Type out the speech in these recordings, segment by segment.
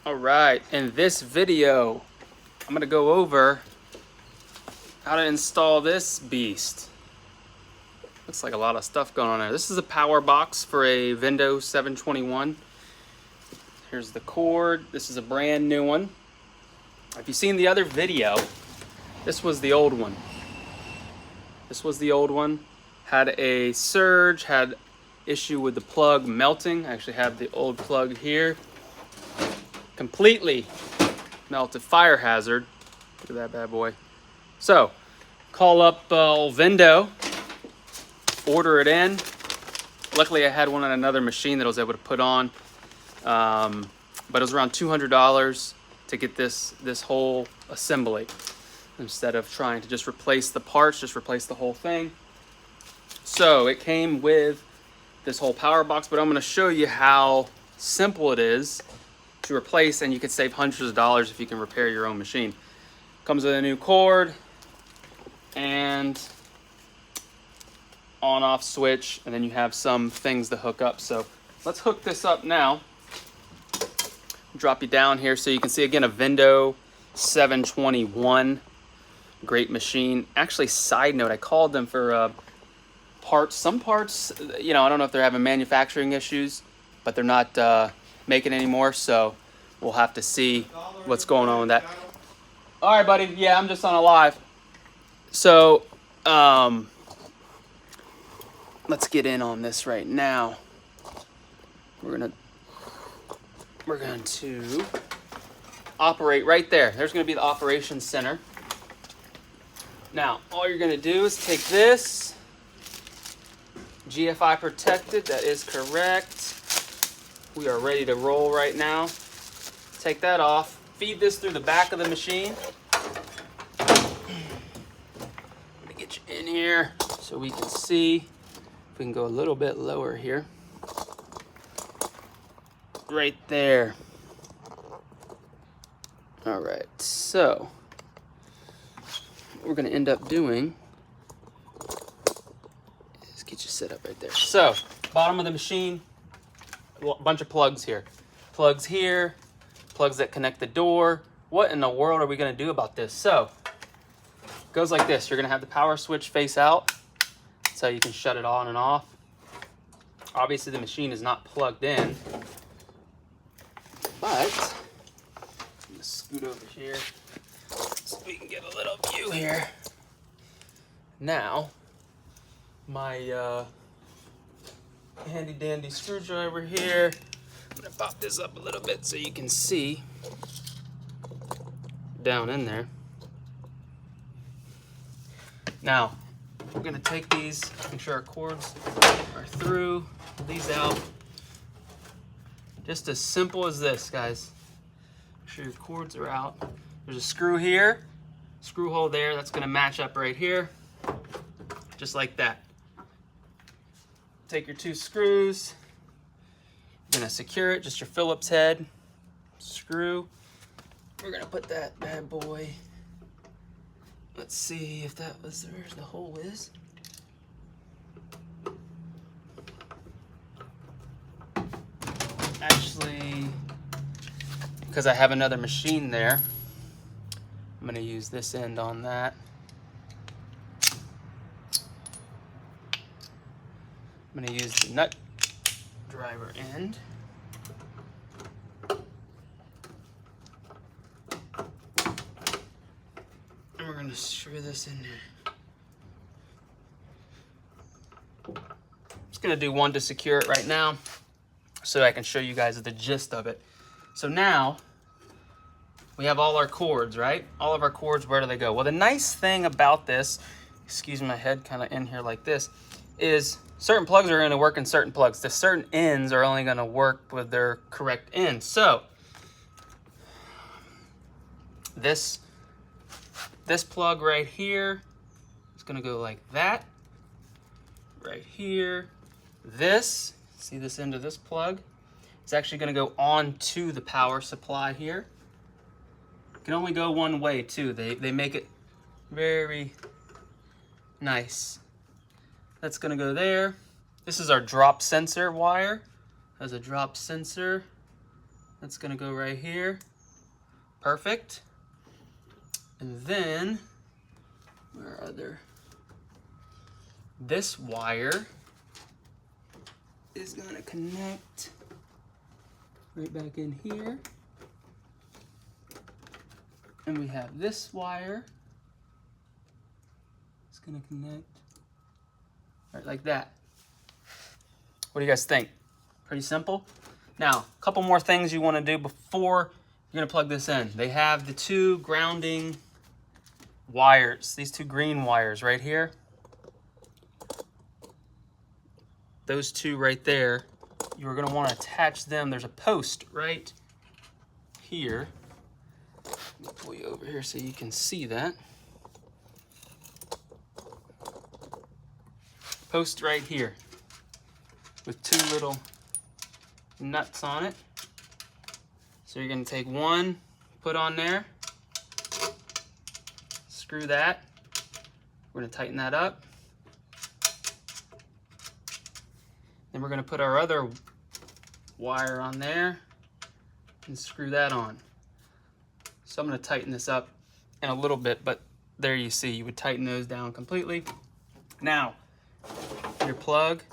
All right, in this video, I'm gonna go over how to install this beast. Looks like a lot of stuff going on there. This is a power box for a Vending 721. Here's the cord. This is a brand new one. If you've seen the other video, this was the old one. This was the old one. Had a surge, had issue with the plug melting. I actually have the old plug here. Completely melted, fire hazard. Look at that bad boy. So, call up Vendo, order it in. Luckily I had one on another machine that I was able to put on. But it was around $200 to get this whole assembly. Instead of trying to just replace the parts, just replace the whole thing. So it came with this whole power box, but I'm gonna show you how simple it is to replace, and you could save hundreds of dollars if you can repair your own machine. Comes with a new cord and on-off switch, and then you have some things to hook up. So let's hook this up now. Drop you down here so you can see again a Vending 721. Great machine. Actually, side note, I called them for parts. Some parts, you know, I don't know if they're having manufacturing issues, but they're not making anymore, so we'll have to see what's going on with that. All right, buddy. Yeah, I'm just on a live. So, let's get in on this right now. We're going to operate right there. There's going to be the operations center. Now, all you're going to do is take this, GFI protected, that is correct. We are ready to roll right now. Take that off, feed this through the back of the machine. Let me get you in here so we can see. If we can go a little bit lower here. Right there. All right, so what we're gonna end up doing is get you set up right there. So, bottom of the machine, a bunch of plugs here. Plugs here, plugs that connect the door. What in the world are we gonna do about this? So, it goes like this. You're gonna have the power switch face out, so you can shut it on and off. Obviously the machine is not plugged in, but I'm gonna scoot over here so we can get a little view here. Now, my handy dandy screwdriver here. I'm gonna pop this up a little bit so you can see down in there. Now, we're gonna take these, make sure our cords are through, pull these out. Just as simple as this, guys. Make sure your cords are out. There's a screw here, screw hole there, that's gonna match up right here, just like that. Take your two screws, you're gonna secure it, just your Phillips head, screw. We're gonna put that bad boy, let's see if that was, where the hole is. Actually, because I have another machine there, I'm gonna use this end on that. I'm gonna use the nut driver end. And we're gonna screw this in there. Just gonna do one to secure it right now so I can show you guys the gist of it. So now, we have all our cords, right? All of our cords, where do they go? Well, the nice thing about this, excuse my head kind of in here like this, is certain plugs are going to work in certain plugs. The certain ends are only going to work with their correct ends. So, this plug right here is going to go like that. Right here. This, see this end of this plug? It's actually going to go onto the power supply here. It can only go one way too. They make it very nice. That's going to go there. This is our drop sensor wire. Has a drop sensor That's gonna go right here. Perfect. And then, where are there? This wire is gonna connect right back in here. And we have this wire. It's gonna connect right like that. What do you guys think? Pretty simple? Now, a couple more things you wanna do before you're gonna plug this in. They have the two grounding wires, these two green wires right here. Those two right there, you're gonna wanna attach them. There's a post right here. Let me pull you over here so you can see that. Post right here with two little nuts on it. So you're gonna take one, put on there, screw that. We're gonna tighten that up. Then we're gonna put our other wire on there and screw that on. So I'm gonna tighten this up in a little bit, but there you see, you would tighten those down completely. Now, your plug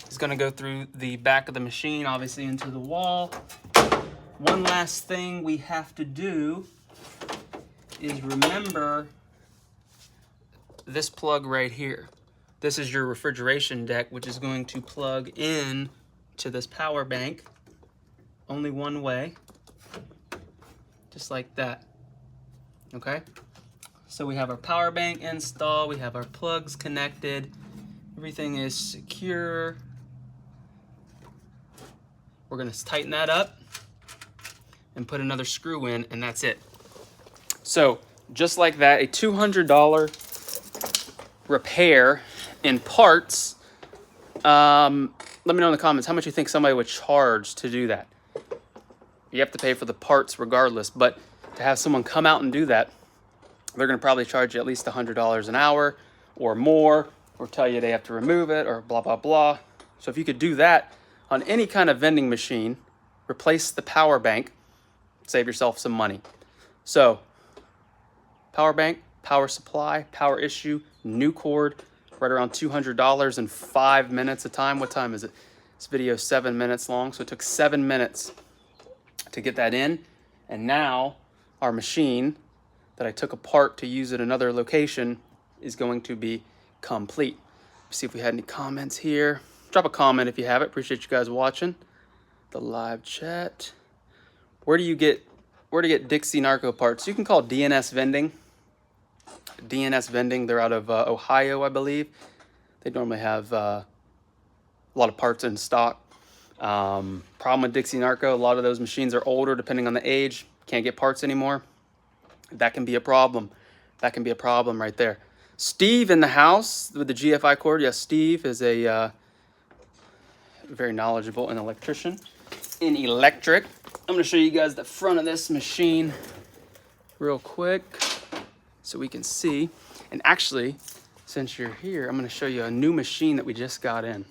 is gonna go through the back of the machine, obviously into the wall. One last thing we have to do is remember this plug right here. This is your refrigeration deck, which is going to plug in to this power bank only one way, just like that. Okay? So we have our power bank installed, we have our plugs connected, everything is secure. We're gonna tighten that up and put another screw in, and that's it. So just like that, a $200 repair in parts. Let me know in the comments how much you think somebody would charge to do that. You have to pay for the parts regardless, but to have someone come out and do that, they're gonna probably charge you at least $100 an hour or more, or tell you they have to remove it or blah, blah, blah. So if you could do that on any kind of vending machine, replace the power bank, save yourself some money. So power bank, power supply, power issue, new cord, right around $200 in 5 minutes a time. What time is it? This video is 7 minutes long, so it took 7 minutes to get that in. And now our machine that I took apart to use at another location is going to be complete. Let's see if we had any comments here. Drop a comment if you have it. Appreciate you guys watching the live chat. Where to get Dixie Narco parts? You can call DNS Vending. DNS Vending, they're out of Ohio, I believe. They normally have a lot of parts in stock. Problem with Dixie Narco, a lot of those machines are older, depending on the age. Can't get parts anymore. That can be a problem. That can be a problem right there. Steve in the house with the GFI cord. Yes, Steve is a very knowledgeable and electrician in electric. I'm gonna show you guys the front of this machine real quick so we can see. And actually, since you're here, I'm gonna show you a new machine that we just got in.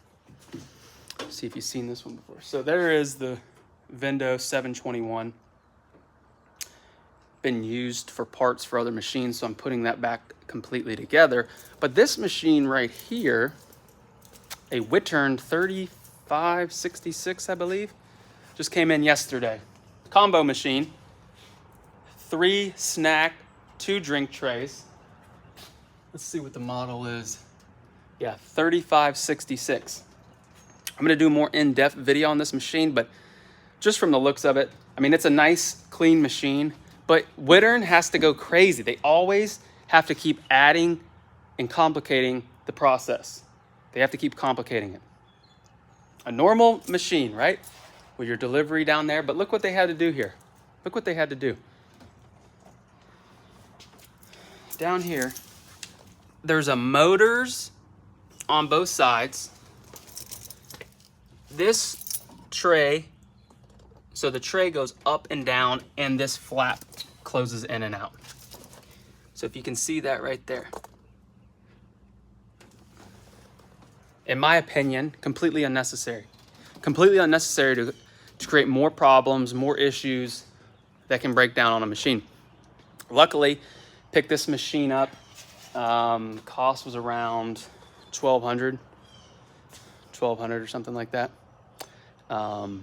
See if you've seen this one before. So there is the Vendo 721. Been used for parts for other machines, so I'm putting that back completely together. But this machine right here, a Wittern 3566, I believe, just came in yesterday. Combo machine, 3 snack, 2 drink trays. Let's see what the model is. Yeah, 3566. I'm gonna do a more in-depth video on this machine, but just from the looks of it, I mean, it's a nice, clean machine, but Wittern has to go crazy. They always have to keep adding and complicating the process. They have to keep complicating it. A normal machine, right? With your delivery down there, but look what they had to do here. Look what they had to do. Down here, there's a motors on both sides. This tray, so the tray goes up and down, and this flap closes in and out. So if you can see that right there. In my opinion, completely unnecessary. Completely unnecessary to create more problems, more issues that can break down on a machine. Luckily, picked this machine up. Cost was around $1,200 or something like that. Gonna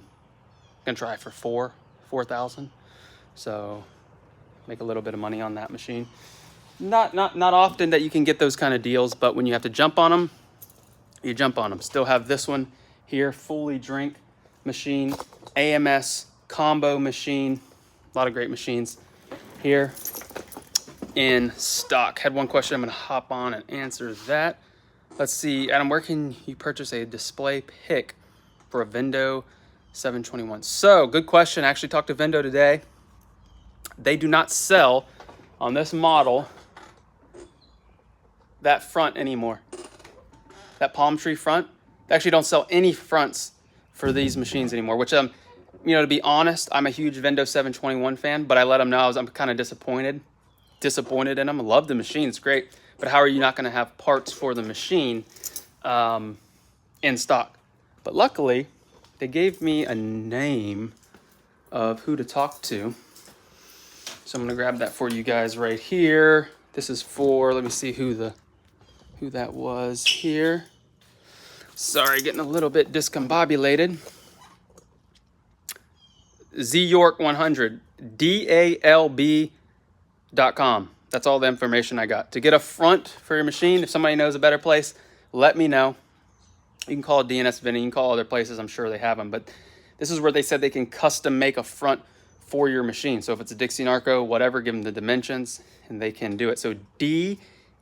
try for $4,000. So make a little bit of money on that machine. Not often that you can get those kind of deals, but when you have to jump on them, you jump on them. Still have this one here, fully drink machine, AMS combo machine. A lot of great machines here in stock. Had one question, I'm gonna hop on and answer that. Let's see, Adam, where can you purchase a display pick for a Vendo 721? So, good question. I actually talked to Vendo today. They do not sell on this model that front anymore. That palm tree front. They actually don't sell any fronts for these machines anymore, which you know, to be honest, I'm a huge Vendo 721 fan, but I let them know I'm kind of disappointed in them. I love the machine, it's great, but how are you not going to have parts for the machine in stock? But luckily, they gave me a name of who to talk to. So I'm going to grab that for you guys right here. This is for, let me see who that was here. Sorry, getting a little bit discombobulated. ZYork100, DALB.com. That's all the information I got. To get a front for your machine, if somebody knows a better place, let me know. You can call DNS Vending, you can call other places, I'm sure they have them. But this is where they said they can custom make a front for your machine. So if it's a Dixie Narco, whatever, give them the dimensions and they can do it. So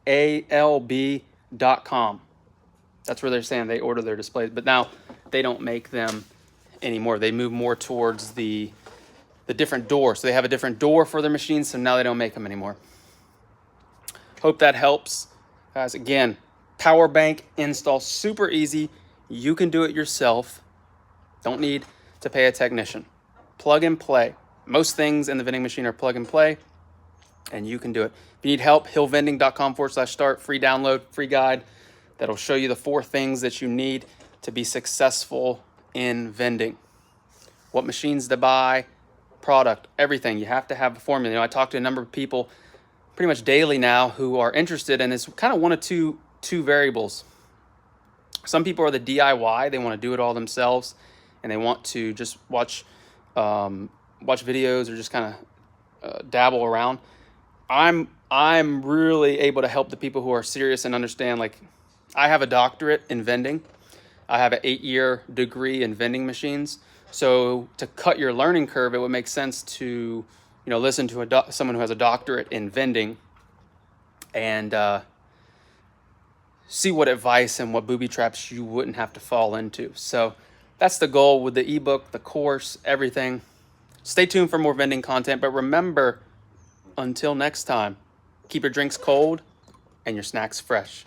DALB.com. That's where they're saying they order their displays. But now they don't make them anymore. They move more towards the different door. So they have a different door for their machines, so now they don't make them anymore. Hope that helps. Guys, again, power bank install, super easy. You can do it yourself. Don't need to pay a technician. Plug and play. Most things in the vending machine are plug and play, and you can do it. If you need help, hillvending.com/start, free download, free guide that'll show you the 4 things that you need to be successful in vending. What machines to buy, product, everything. You have to have a formula. You know, I talk to a number of people pretty much daily now who are interested, and it's kind of one of two variables. Some people are the DIY. They want to do it all themselves, and they want to just watch videos or just kind of dabble around. I'm really able to help the people who are serious and understand. Like, I have a doctorate in vending. I have an 8-year degree in vending machines. So to cut your learning curve, it would make sense to, you know, listen to someone who has a doctorate in vending and see what advice and what booby traps you wouldn't have to fall into. So that's the goal with the ebook, the course, everything. Stay tuned for more vending content, but remember, until next time, keep your drinks cold and your snacks fresh.